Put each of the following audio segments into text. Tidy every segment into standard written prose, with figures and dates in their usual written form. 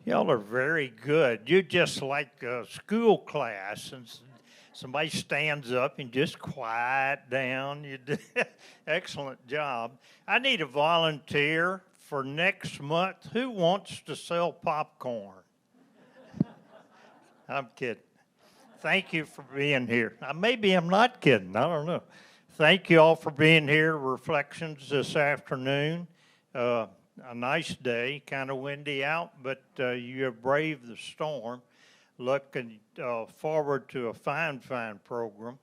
Y'all are very good. You're just like a school class, and somebody stands up and just quiet down. You do excellent job. I need a volunteer for next month. Who wants to sell popcorn? I'm kidding. Thank you for being here. Maybe I'm not kidding. I don't know. Thank you all for being here. Reflections this afternoon. A nice day, kind of windy out, but you have braved the storm. Looking forward to a fine program.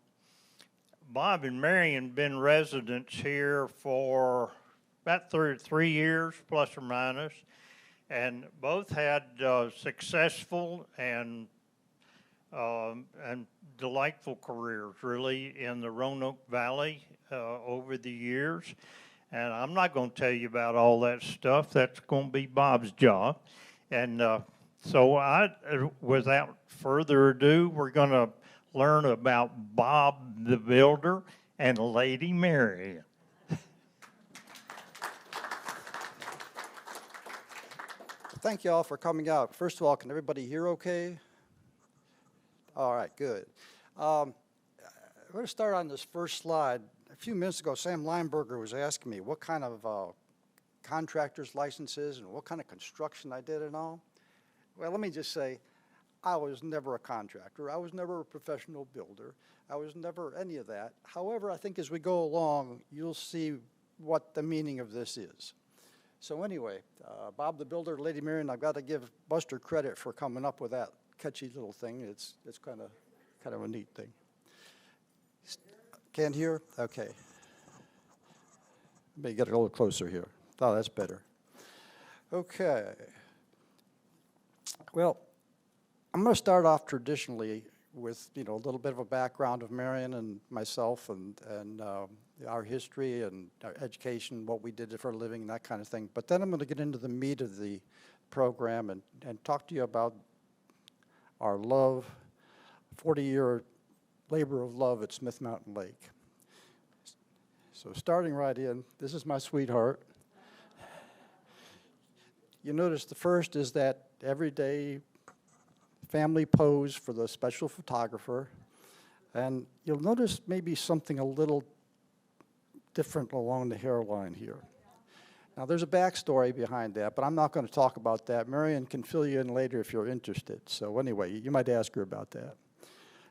Bob and Marion been residents here for about 3 years, plus or minus, and both had successful and delightful careers, really, in the Roanoke Valley over the years. And I'm not going to tell you about all that stuff. That's going to be Bob's job. And so without further ado, we're going to learn about Bob the Builder and Lady Marion. Thank you all for coming out. First of all, can everybody hear okay? All right, good. I'm going to start on this first slide. A few minutes ago, Sam Lineberger was asking me what kind of contractor's licenses and what kind of construction I did and all. Well, let me just say, I was never a contractor. I was never a professional builder. I was never any of that. However, I think as we go along, you'll see what the meaning of this is. So anyway, Bob the Builder, Lady Marion, I've got to give Buster credit for coming up with that catchy little thing. It's kind of a neat thing. Can't hear? Okay. Let me get a little closer here. Oh, that's better. Okay. Well, I'm going to start off traditionally with, a little bit of a background of Marion and myself and our history and our education, what we did for a living, and that kind of thing. But then I'm going to get into the meat of the program and talk to you about our love, 40-year labor of love at Smith Mountain Lake. So starting right in, this is my sweetheart. You notice the first is that everyday family pose for the special photographer. And you'll notice maybe something a little different along the hairline here. Now there's a backstory behind that, but I'm not going to talk about that. Marion can fill you in later if you're interested. So anyway, you might ask her about that.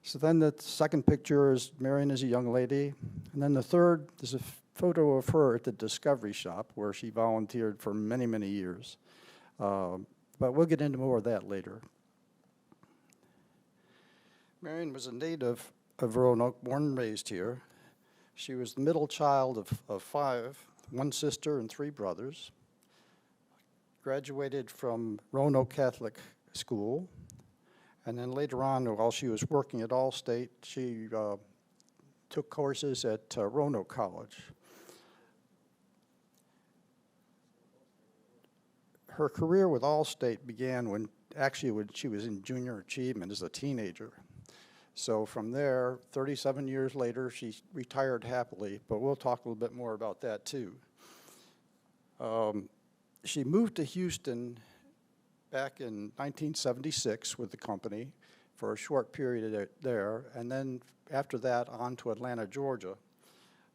So then the second picture is Marion as a young lady. And then the third is a photo of her at the Discovery Shop where she volunteered for many, many years. But we'll get into more of that later. Marion was a native of Roanoke, born and raised here. She was the middle child of 5, 1 sister and 3 brothers. Graduated from Roanoke Catholic School. And then later on, while she was working at Allstate, she took courses at Roanoke College. Her career with Allstate began when she was in junior achievement as a teenager. So from there, 37 years later, she retired happily, but we'll talk a little bit more about that too. She moved to Houston back in 1976 with the company for a short period there, and then after that on to Atlanta, Georgia.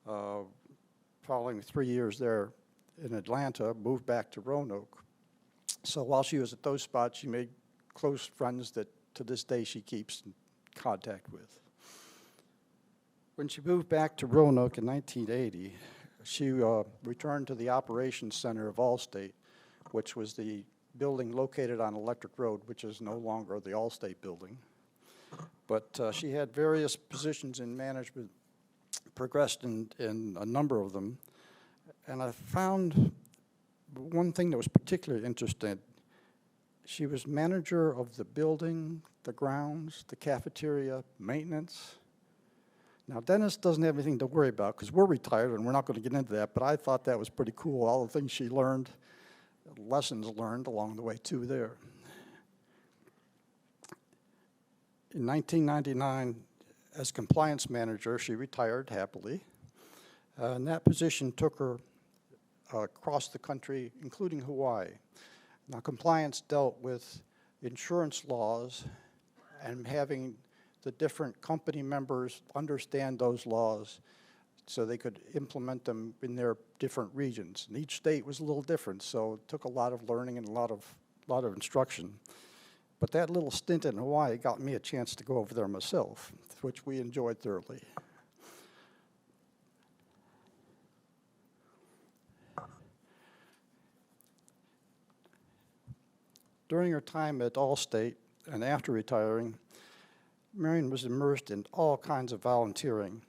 Following 3 years there in Atlanta, moved back to Roanoke. So while she was at those spots, she made close friends that to this day she keeps in contact with. When she moved back to Roanoke in 1980, she returned to the operations center of Allstate, which was the building located on Electric Road, which is no longer the Allstate building. But she had various positions in management, progressed in a number of them. And I found one thing that was particularly interesting. She was manager of the building, the grounds, the cafeteria, maintenance. Now, Dennis doesn't have anything to worry about because we're retired and we're not going to get into that, but I thought that was pretty cool, all the things she learned, lessons learned along the way too there. In 1999, as compliance manager, she retired happily. And that position took her across the country, including Hawaii. Now, compliance dealt with insurance laws and having the different company members understand those laws so they could implement them in their different regions. And each state was a little different, so it took a lot of learning and a lot of instruction. But that little stint in Hawaii got me a chance to go over there myself, which we enjoyed thoroughly. During her time at Allstate and after retiring, Marion was immersed in all kinds of volunteering.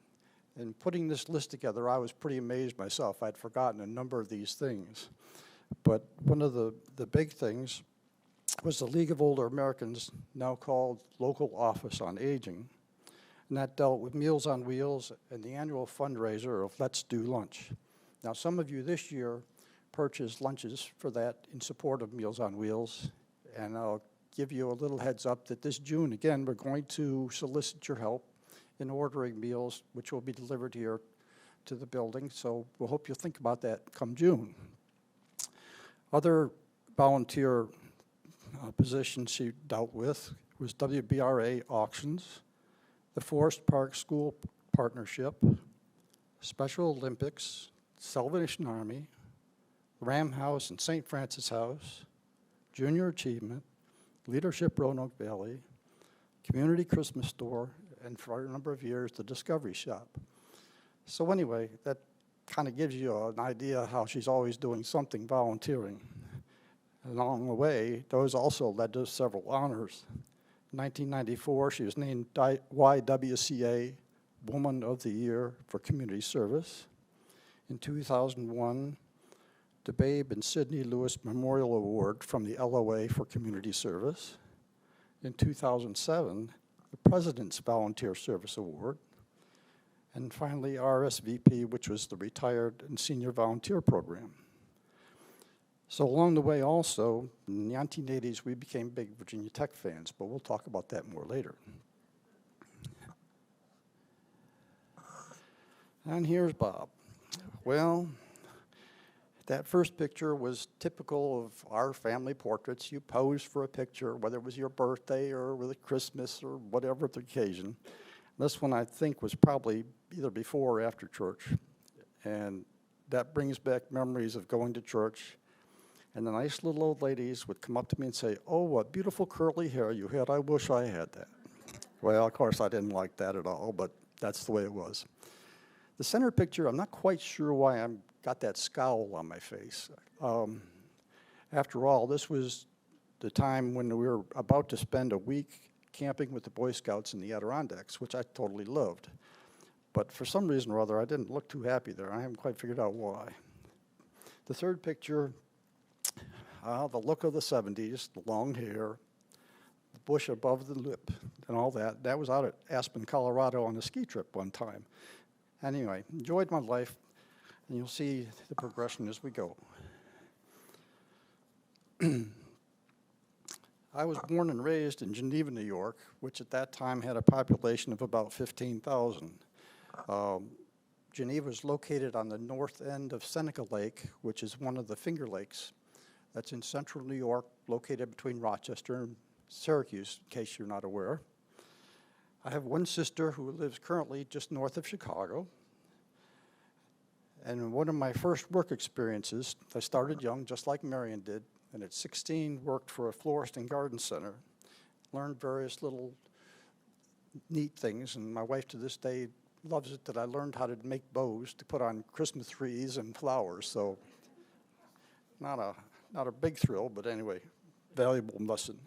And putting this list together, I was pretty amazed myself. I'd forgotten a number of these things. But one of the big things was the League of Older Americans, now called Local Office on Aging. And that dealt with Meals on Wheels and the annual fundraiser of Let's Do Lunch. Now, some of you this year purchased lunches for that in support of Meals on Wheels. And I'll give you a little heads up that this June, again, we're going to solicit your help in ordering meals, which will be delivered here to the building. So we'll hope you'll think about that come June. Other volunteer positions she dealt with was WBRA auctions, the Forest Park School Partnership, Special Olympics, Salvation Army, Ram House and St. Francis House, Junior Achievement, Leadership Roanoke Valley, Community Christmas Store, and for a number of years, the Discovery Shop. So anyway, that kind of gives you an idea how she's always doing something volunteering. And along the way, those also led to several honors. In 1994, she was named YWCA Woman of the Year for Community Service. In 2001, the Babe and Sidney Lewis Memorial Award from the LOA for Community Service. In 2007, the President's Volunteer Service Award. And finally, RSVP, which was the Retired and Senior Volunteer Program. So along the way also, in the 1980s, we became big Virginia Tech fans, but we'll talk about that more later. And here's Bob. Well, that first picture was typical of our family portraits. You pose for a picture, whether it was your birthday or really Christmas or whatever the occasion. This one, I think, was probably either before or after church. And that brings back memories of going to church. And the nice little old ladies would come up to me and say, "Oh, what beautiful curly hair you had. I wish I had that." Well, of course, I didn't like that at all, but that's the way it was. The center picture, I'm not quite sure why I've got that scowl on my face. After all, this was the time when we were about to spend a week camping with the Boy Scouts in the Adirondacks, which I totally loved. But for some reason or other, I didn't look too happy there. I haven't quite figured out why. The third picture, the look of the 70s, the long hair, the bush above the lip, and all that. That was out at Aspen, Colorado on a ski trip one time. Anyway, enjoyed my life, and you'll see the progression as we go. I was born and raised in Geneva, New York, which at that time had a population of about 15,000. Geneva is located on the north end of Seneca Lake, which is one of the Finger Lakes. That's in central New York, located between Rochester and Syracuse, in case you're not aware. I have one sister who lives currently just north of Chicago. And one of my first work experiences, I started young, just like Marion did, and at 16 worked for a florist and garden center, learned various little neat things, and my wife to this day loves it that I learned how to make bows to put on Christmas trees and flowers, so not a big thrill, but anyway, valuable lesson.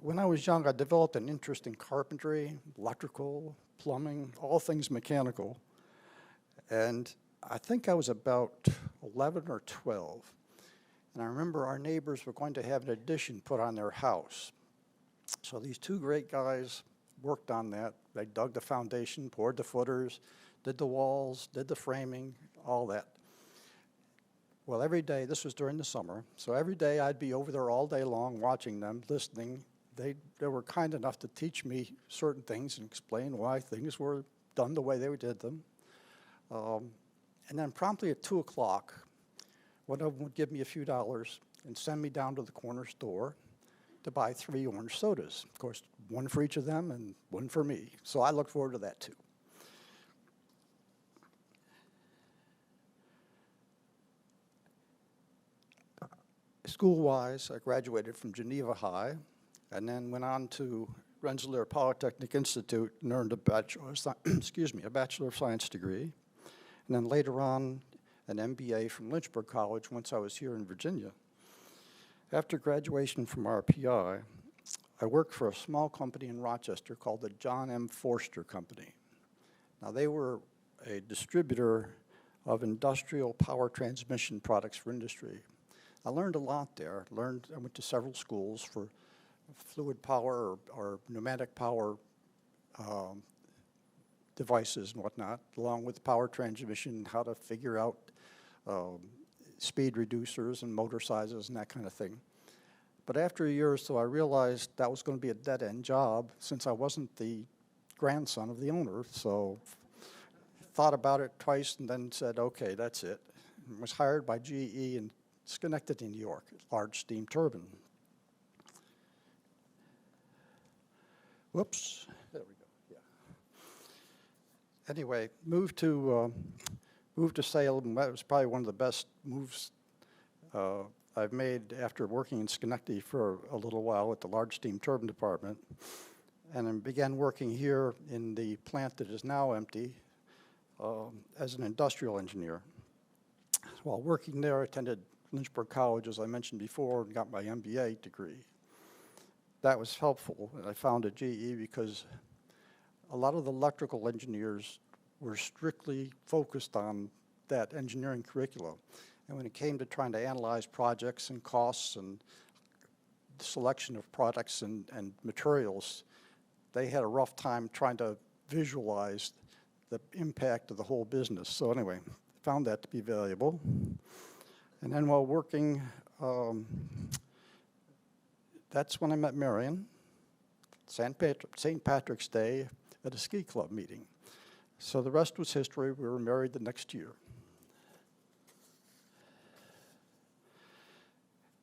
When I was young, I developed an interest in carpentry, electrical, plumbing, all things mechanical. And I think I was about 11 or 12. And I remember our neighbors were going to have an addition put on their house. So these two great guys worked on that. They dug the foundation, poured the footers, did the walls, did the framing, all that. Well, every day, this was during the summer, so every day I'd be over there all day long watching them, listening. They were kind enough to teach me certain things and explain why things were done the way they did them. And then promptly at 2 o'clock, one of them would give me a few dollars and send me down to the corner store to buy 3 orange sodas. Of course, one for each of them and one for me. So I look forward to that too. School-wise, I graduated from Geneva High and then went on to Rensselaer Polytechnic Institute and earned a Bachelor of Science degree. And then later on, an MBA from Lynchburg College once I was here in Virginia. After graduation from RPI, I worked for a small company in Rochester called the John M. Forster Company. Now, they were a distributor of industrial power transmission products for industry. I learned a lot there. I went to several schools for fluid power or pneumatic power devices and whatnot, along with power transmission, how to figure out speed reducers and motor sizes and that kind of thing. But after a year or so, I realized that was going to be a dead-end job since I wasn't the grandson of the owner. So thought about it twice and then said, okay, that's it. And was hired by GE in Schenectady, New York, large steam turbine. Whoops, there we go, yeah. Anyway, moved to Salem. That was probably one of the best moves I've made after working in Schenectady for a little while at the large steam turbine department. And then began working here in the plant that is now empty as an industrial engineer. While working there, I attended Lynchburg College, as I mentioned before, and got my MBA degree. That was helpful, and I found at GE because a lot of the electrical engineers were strictly focused on that engineering curriculum. And when it came to trying to analyze projects and costs and the selection of products and materials, they had a rough time trying to visualize the impact of the whole business. So anyway, found that to be valuable. And then while working, that's when I met Marion, St. Patrick's Day at a ski club meeting. So the rest was history. We were married the next year.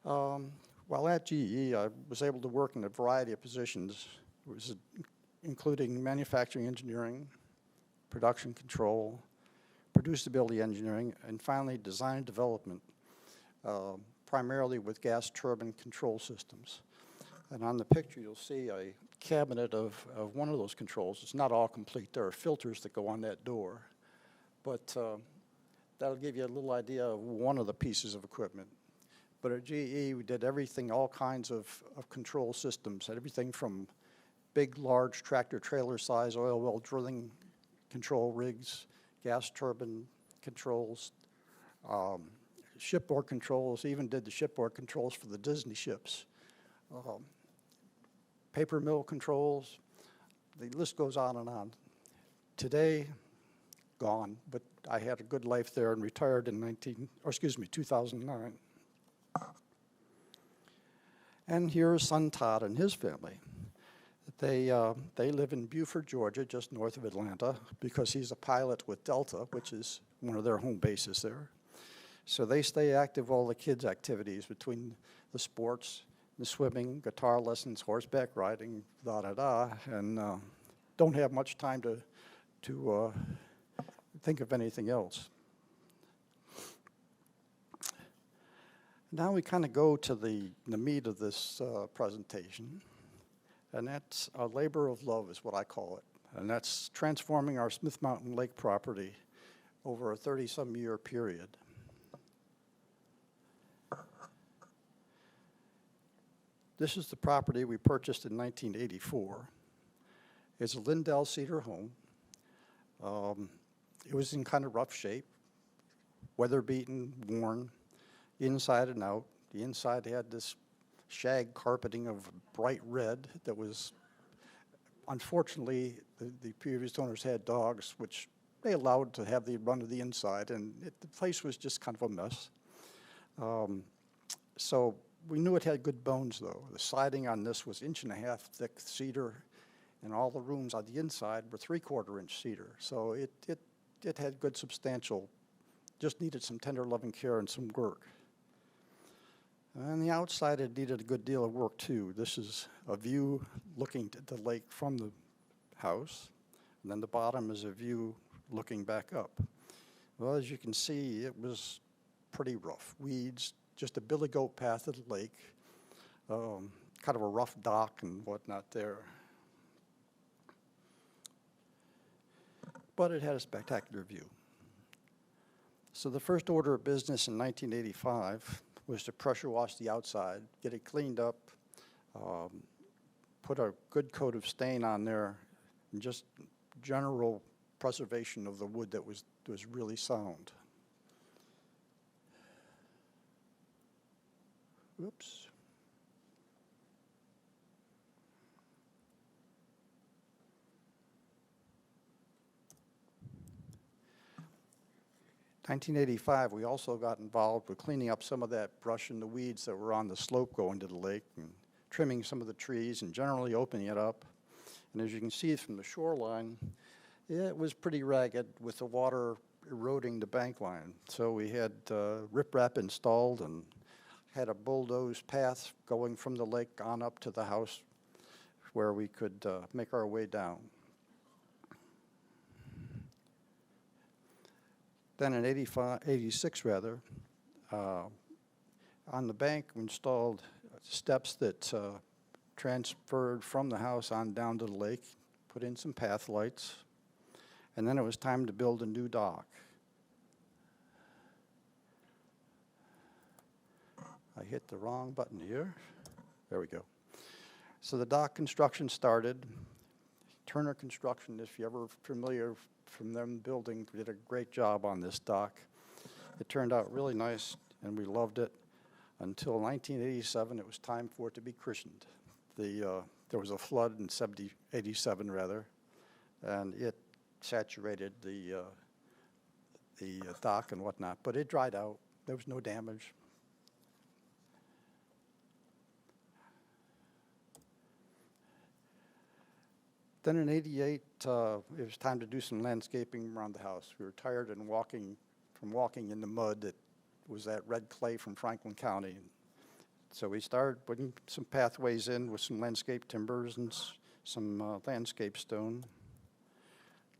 While at GE, I was able to work in a variety of positions, including manufacturing engineering, production control, producibility engineering, and finally design and development, primarily with gas turbine control systems. And on the picture, you'll see a cabinet of one of those controls. It's not all complete. There are filters that go on that door. But that'll give you a little idea of one of the pieces of equipment. But at GE, we did everything, all kinds of control systems, everything from big, large tractor-trailer size oil well drilling control rigs, gas turbine controls, shipboard controls, even did the shipboard controls for the Disney ships. Paper mill controls, the list goes on and on. Today, gone, but I had a good life there and retired in 2009. And here's son Todd and his family. They live in Beaufort, Georgia, just north of Atlanta, because he's a pilot with Delta, which is one of their home bases there. So they stay active, all the kids' activities between the sports, the swimming, guitar lessons, horseback riding, and don't have much time to think of anything else. Now we kind of go to the meat of this presentation, and that's a labor of love is what I call it, and that's transforming our Smith Mountain Lake property over a 30-some year period. This is the property we purchased in 1984. It's a Lindell cedar home. It was in kind of rough shape, weather-beaten, worn, inside and out. The inside had this shag carpeting of bright red that was, unfortunately, the previous owners had dogs, which they allowed to have the run of the inside, and the place was just kind of a mess. So we knew it had good bones, though. The siding on this was 1.5 inch thick cedar, and all the rooms on the inside were 3/4 inch cedar. So it had good substantial just needed some tender loving care and some work. And the outside, it needed a good deal of work too. This is a view looking at the lake from the house, and then the bottom is a view looking back up. Well, as you can see, it was pretty rough. Weeds, just a billy goat path to the lake, kind of a rough dock and whatnot there. But it had a spectacular view. So the first order of business in 1985 was to pressure wash the outside, get it cleaned up, put a good coat of stain on there, and just general preservation of the wood that was really sound. Oops. In 1985, we also got involved with cleaning up some of that brush and the weeds that were on the slope going to the lake and trimming some of the trees and generally opening it up. And as you can see from the shoreline, it was pretty ragged with the water eroding the bank line. So we had riprap installed and had a bulldozed path going from the lake on up to the house where we could make our way down. Then in 86 rather, on the bank we installed steps that transferred from the house on down to the lake, put in some path lights, and then it was time to build a new dock. I hit the wrong button here. There we go. So the dock construction started. Turner Construction, if you're ever familiar from them building, did a great job on this dock. It turned out really nice, and we loved it. Until 1987, it was time for it to be christened. There was a flood in 87 rather, and it saturated the dock and whatnot, but it dried out. There was no damage. Then in 88, it was time to do some landscaping around the house. We were tired and walking in the mud that was that red clay from Franklin County. So we started putting some pathways in with some landscape timbers and some landscape stone.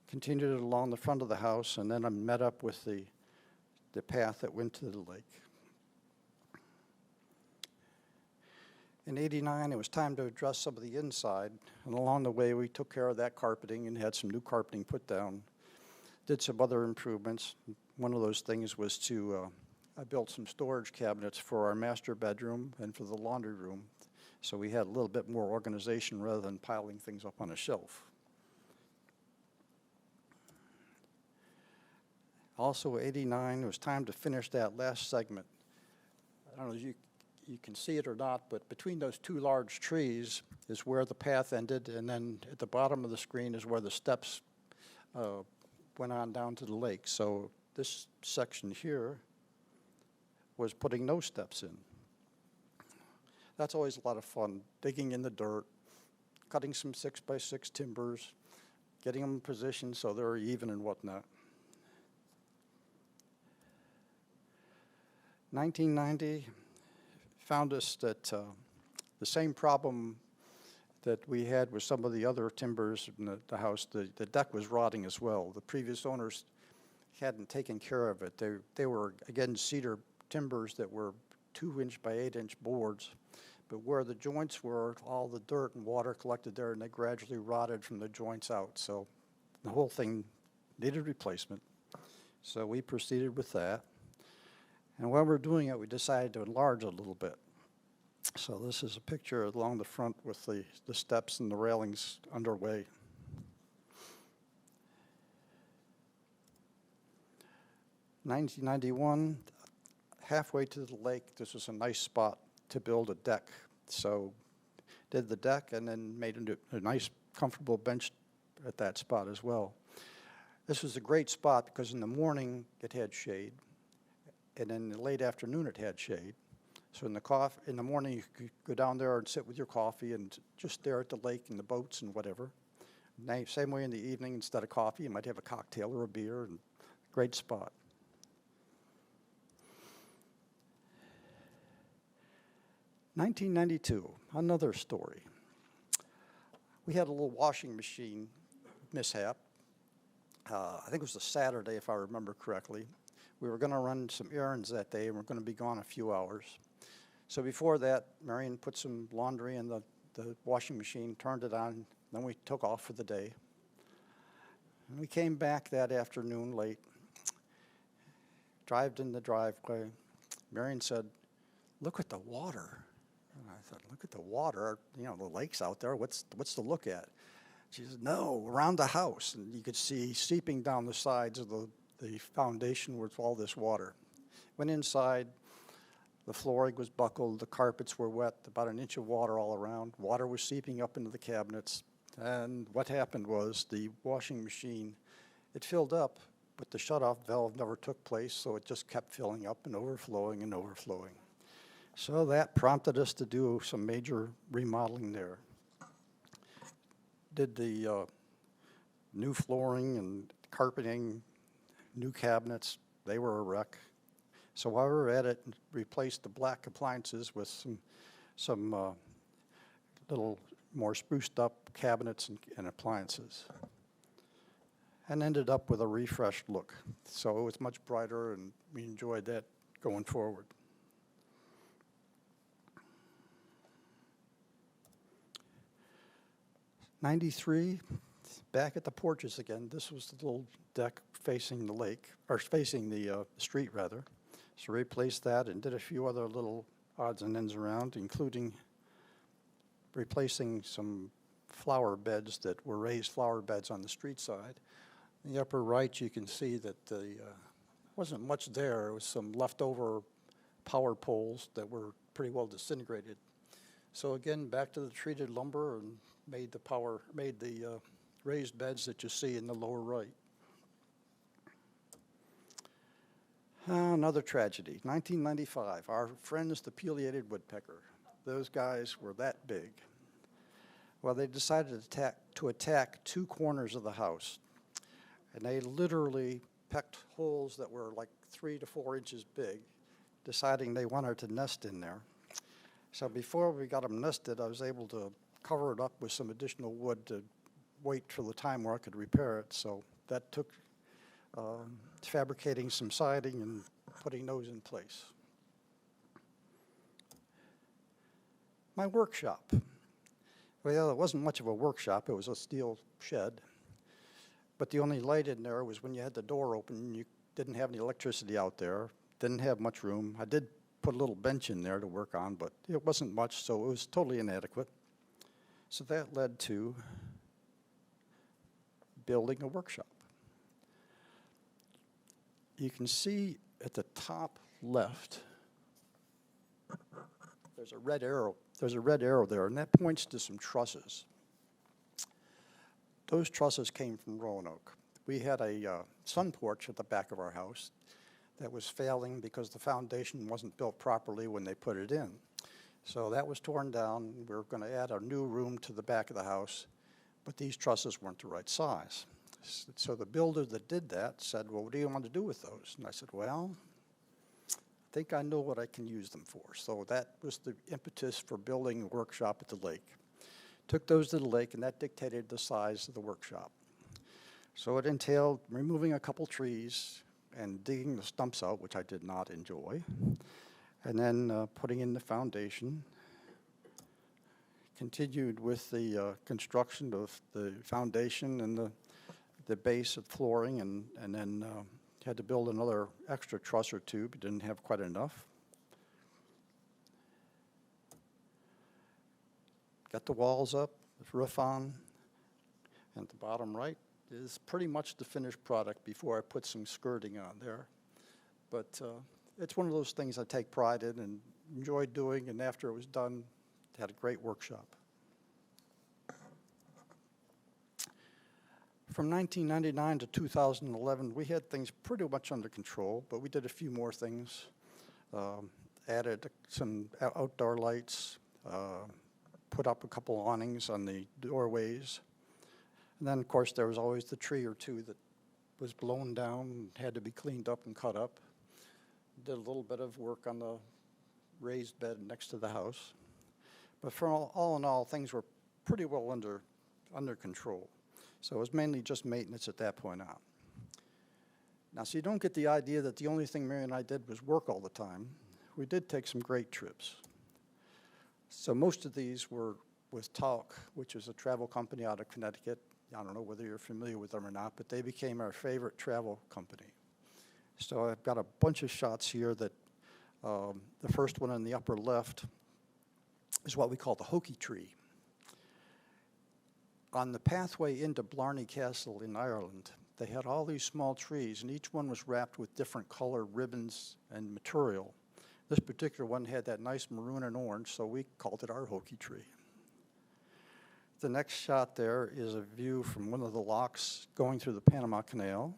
Continued it along the front of the house, and then I met up with the path that went to the lake. In 89, it was time to address some of the inside, and along the way we took care of that carpeting and had some new carpeting put down. Did some other improvements. One of those things was I built some storage cabinets for our master bedroom and for the laundry room, so we had a little bit more organization rather than piling things up on a shelf. Also, 89, it was time to finish that last segment. I don't know if you can see it or not, but between those two large trees is where the path ended, and then at the bottom of the screen is where the steps went on down to the lake. So this section here was putting no steps in. That's always a lot of fun, digging in the dirt, cutting some 6x6 timbers, getting them in position so they're even and whatnot. 1990 found us that the same problem that we had with some of the other timbers in the house, the deck was rotting as well. The previous owners hadn't taken care of it. They were, again, cedar timbers that were 2-inch by 8-inch boards, but where the joints were, all the dirt and water collected there, and they gradually rotted from the joints out. So the whole thing needed replacement. So we proceeded with that. And while we were doing it, we decided to enlarge it a little bit. So this is a picture along the front with the steps and the railings underway. In 1991, halfway to the lake, this was a nice spot to build a deck. So did the deck and then made a nice, comfortable bench at that spot as well. This was a great spot because in the morning it had shade, and in the late afternoon it had shade. So in the morning you could go down there and sit with your coffee and just stare at the lake and the boats and whatever. Same way in the evening, instead of coffee, you might have a cocktail or a beer, and great spot. 1992, another story. We had a little washing machine mishap. I think it was a Saturday, if I remember correctly. We were going to run some errands that day, and we're going to be gone a few hours. So before that, Marion put some laundry in the washing machine, turned it on, then we took off for the day. And we came back that afternoon late, drived in the driveway. Marion said, "Look at the water." And I thought, "Look at the water, you know, the lake's out there, what's to look at?" She said, "No, around the house." And you could see seeping down the sides of the foundation with all this water. Went inside, the flooring was buckled, the carpets were wet, about an inch of water all around. Water was seeping up into the cabinets. And what happened was the washing machine, it filled up, but the shutoff valve never took place, so it just kept filling up and overflowing and overflowing. So that prompted us to do some major remodeling there. Did the new flooring and carpeting, new cabinets, they were a wreck. So while we were at it, replaced the black appliances with some little more spruced up cabinets and appliances. And ended up with a refreshed look. So it was much brighter, and we enjoyed that going forward. '93, back at the porches again. This was the little deck facing the lake, or facing the street rather. So replaced that and did a few other little odds and ends around, including replacing some flower beds that were raised flower beds on the street side. In the upper right, you can see that there wasn't much there. It was some leftover power poles that were pretty well disintegrated. So again, back to the treated lumber and made the raised beds that you see in the lower right. Another tragedy, 1995. Our friends, the Pileated Woodpecker. Those guys were that big. Well, they decided to attack two corners of the house. And they literally pecked holes that were like 3 to 4 inches big, deciding they wanted to nest in there. So before we got them nested, I was able to cover it up with some additional wood to wait for the time where I could repair it. So that took fabricating some siding and putting those in place. My workshop. Well, it wasn't much of a workshop. It was a steel shed. But the only light in there was when you had the door open. You didn't have any electricity out there. Didn't have much room. I did put a little bench in there to work on, but it wasn't much, so it was totally inadequate. So that led to building a workshop. You can see at the top left, there's a red arrow. There's a red arrow there, and that points to some trusses. Those trusses came from Roanoke. We had a sun porch at the back of our house that was failing because the foundation wasn't built properly when they put it in. So that was torn down. We were going to add a new room to the back of the house, but these trusses weren't the right size. So the builder that did that said, "Well, what do you want to do with those?" And I said, "Well, I think I know what I can use them for." So that was the impetus for building a workshop at the lake. Took those to the lake, and that dictated the size of the workshop. So it entailed removing a couple trees and digging the stumps out, which I did not enjoy, and then putting in the foundation. Continued with the construction of the foundation and the base of flooring, and then had to build another extra truss or two, but didn't have quite enough. Got the walls up, the roof on, and at the bottom right is pretty much the finished product before I put some skirting on there. But it's one of those things I take pride in and enjoyed doing, and after it was done, had a great workshop. From 1999 to 2011, we had things pretty much under control, but we did a few more things. Added some outdoor lights, put up a couple awnings on the doorways. And then, of course, there was always the tree or two that was blown down and had to be cleaned up and cut up. Did a little bit of work on the raised bed next to the house. But for all in all, things were pretty well under control. So it was mainly just maintenance at that point on. Now, so you don't get the idea that the only thing Mary and I did was work all the time. We did take some great trips. So most of these were with Talk, which is a travel company out of Connecticut. I don't know whether you're familiar with them or not, but they became our favorite travel company. So I've got a bunch of shots here that the first one on the upper left is what we call the Hokey tree. On the pathway into Blarney Castle in Ireland, they had all these small trees, and each one was wrapped with different color ribbons and material. This particular one had that nice maroon and orange, so we called it our Hokey tree. The next shot there is a view from one of the locks going through the Panama Canal.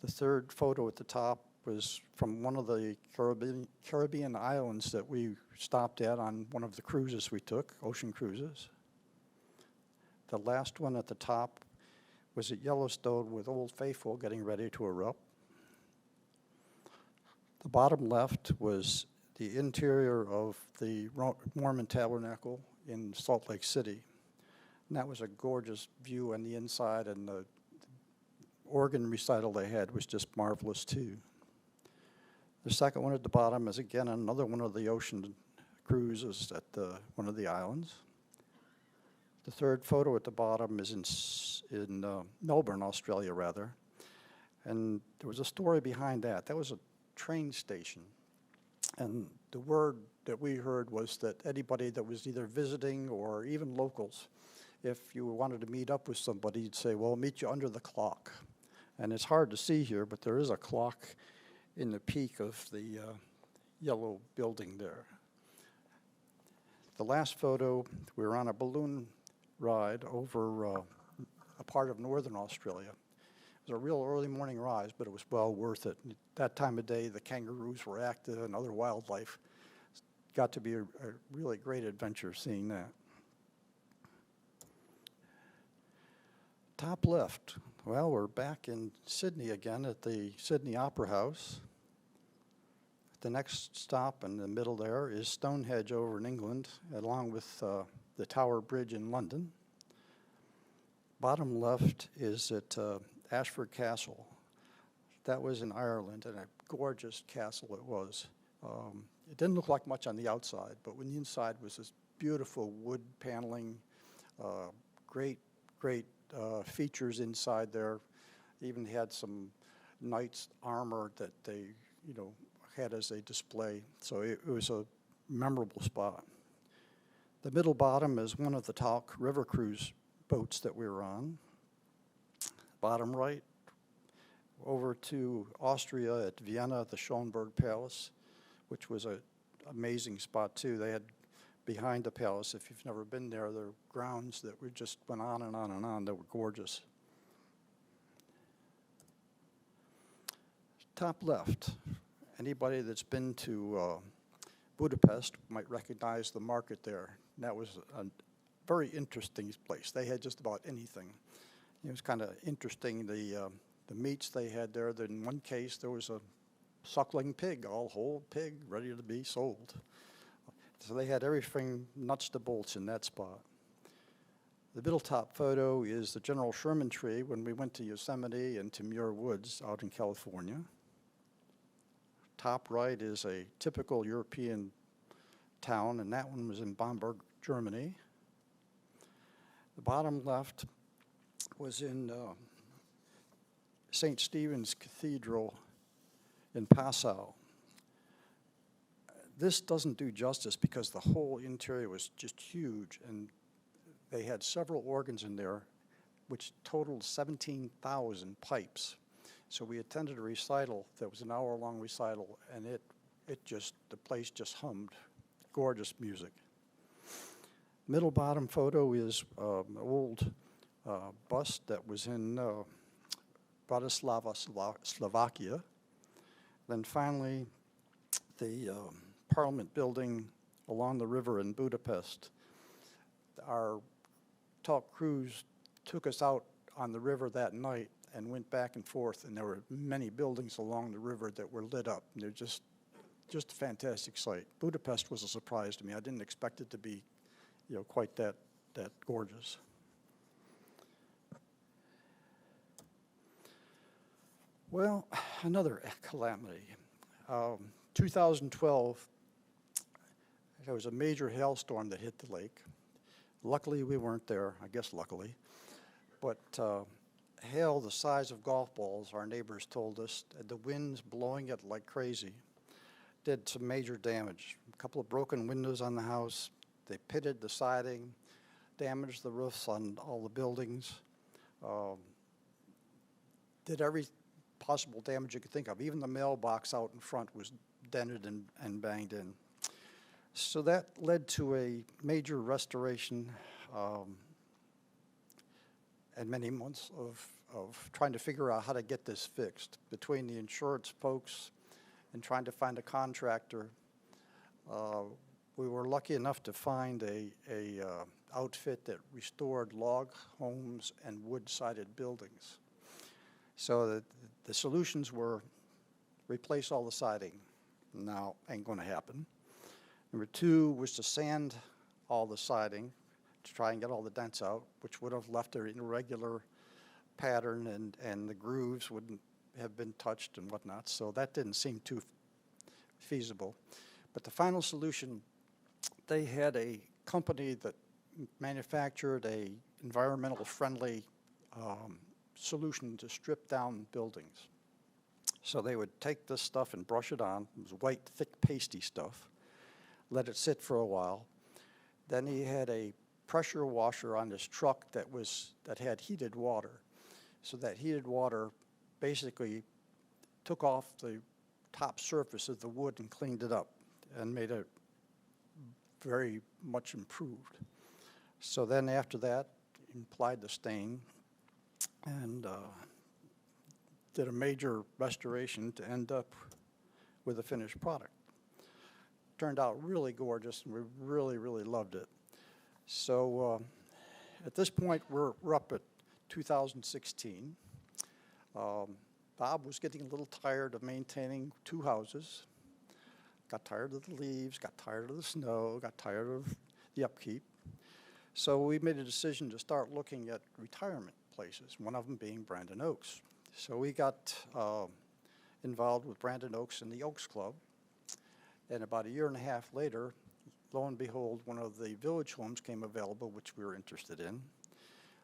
The third photo at the top was from one of the Caribbean islands that we stopped at on one of the cruises we took, ocean cruises. The last one at the top was at Yellowstone with Old Faithful getting ready to erupt. The bottom left was the interior of the Mormon Tabernacle in Salt Lake City. And that was a gorgeous view on the inside, and the organ recital they had was just marvelous too. The second one at the bottom is again another one of the ocean cruises at one of the islands. The third photo at the bottom is in Melbourne, Australia, rather. And there was a story behind that. That was a train station. And the word that we heard was that anybody that was either visiting or even locals, if you wanted to meet up with somebody, you'd say, well, I'll meet you under the clock. And it's hard to see here, but there is a clock in the peak of the yellow building there. The last photo, we were on a balloon ride over a part of northern Australia. It was a real early morning rise, but it was well worth it. That time of day, the kangaroos were active and other wildlife. It got to be a really great adventure seeing that. Top left. Well, we're back in Sydney again at the Sydney Opera House. The next stop in the middle there is Stonehenge over in England, along with the Tower Bridge in London. Bottom left is at Ashford Castle. That was in Ireland, and a gorgeous castle it was. It didn't look like much on the outside, but when the inside was this beautiful wood paneling, great features inside there. Even had some knights' armor that they, had as a display. So it was a memorable spot. The middle bottom is one of the Talk River Cruise boats that we were on. Bottom right, over to Austria at Vienna, the Schönberg Palace, which was an amazing spot too. They had behind the palace, if you've never been there, there are grounds that just went on and on and on that were gorgeous. Top left, anybody that's been to Budapest might recognize the market there. And that was a very interesting place. They had just about anything. It was kind of interesting, the meats they had there. In one case, there was a suckling pig, all whole pig, ready to be sold. So they had everything nuts to bolts in that spot. The middle top photo is the General Sherman tree when we went to Yosemite and to Muir Woods out in California. Top right is a typical European town, and that one was in Bamberg, Germany. The bottom left was in St. Stephen's Cathedral in Passau. This doesn't do justice because the whole interior was just huge, and they had several organs in there, which totaled 17,000 pipes. So we attended a recital that was an hour-long recital, and the place just hummed. Gorgeous music. Middle bottom photo is an old bust that was in Bratislava, Slovakia. Then finally, the Parliament building along the river in Budapest. Our Talk cruise took us out on the river that night and went back and forth, and there were many buildings along the river that were lit up. And they're just just a fantastic site. Budapest was a surprise to me. I didn't expect it to be, quite that gorgeous. Well, another calamity. 2012, there was a major hailstorm that hit the lake. Luckily, we weren't there, I guess luckily. But hail the size of golf balls, our neighbors told us, and the winds blowing it like crazy, did some major damage. A couple of broken windows on the house. They pitted the siding, damaged the roofs on all the buildings, did every possible damage you could think of. Even the mailbox out in front was dented and banged in. So that led to a major restoration and many months of trying to figure out how to get this fixed. Between the insurance folks and trying to find a contractor, we were lucky enough to find a outfit that restored log homes and wood-sided buildings. So the solutions were replace all the siding. Now, ain't going to happen. Number two was to sand all the siding to try and get all the dents out, which would have left an irregular pattern and the grooves wouldn't have been touched and whatnot. So that didn't seem too feasible. But the final solution, they had a company that manufactured a environmental friendly solution to strip down buildings. So they would take this stuff and brush it on. It was white, thick, pasty stuff. Let it sit for a while. Then he had a pressure washer on his truck that had heated water. So that heated water basically took off the top surface of the wood and cleaned it up and made it very much improved. So then after that, he applied the stain and did a major restoration to end up with a finished product. Turned out really gorgeous, and we really, really loved it. So at this point, we're up at 2016. Bob was getting a little tired of maintaining two houses, got tired of the leaves, got tired of the snow, got tired of the upkeep. So we made a decision to start looking at retirement places, one of them being Brandon Oaks. So we got involved with Brandon Oaks and the Oaks Club. And about a year and a half later, lo and behold, one of the village homes came available, which we were interested in.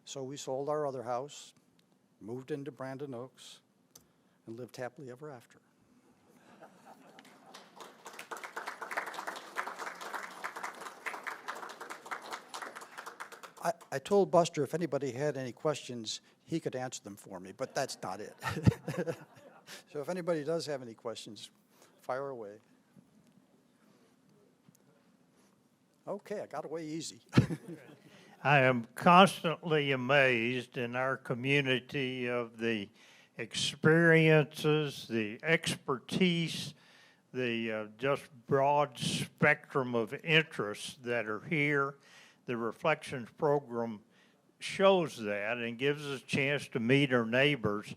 So we sold our other house, moved into Brandon Oaks, and lived happily ever after. I told Buster if anybody had any questions, he could answer them for me, but that's not it. So if anybody does have any questions, fire away. Okay, I got away easy. I am constantly amazed in our community of the experiences, the expertise, the just broad spectrum of interests that are here. The Reflections program shows that and gives us a chance to meet our neighbors.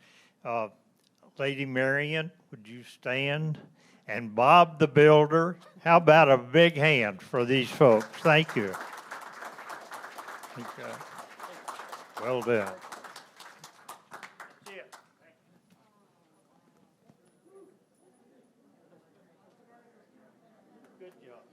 Lady Marion, would you stand? And Bob the Builder. How about a big hand for these folks? Thank you. Okay. Well done. Good job.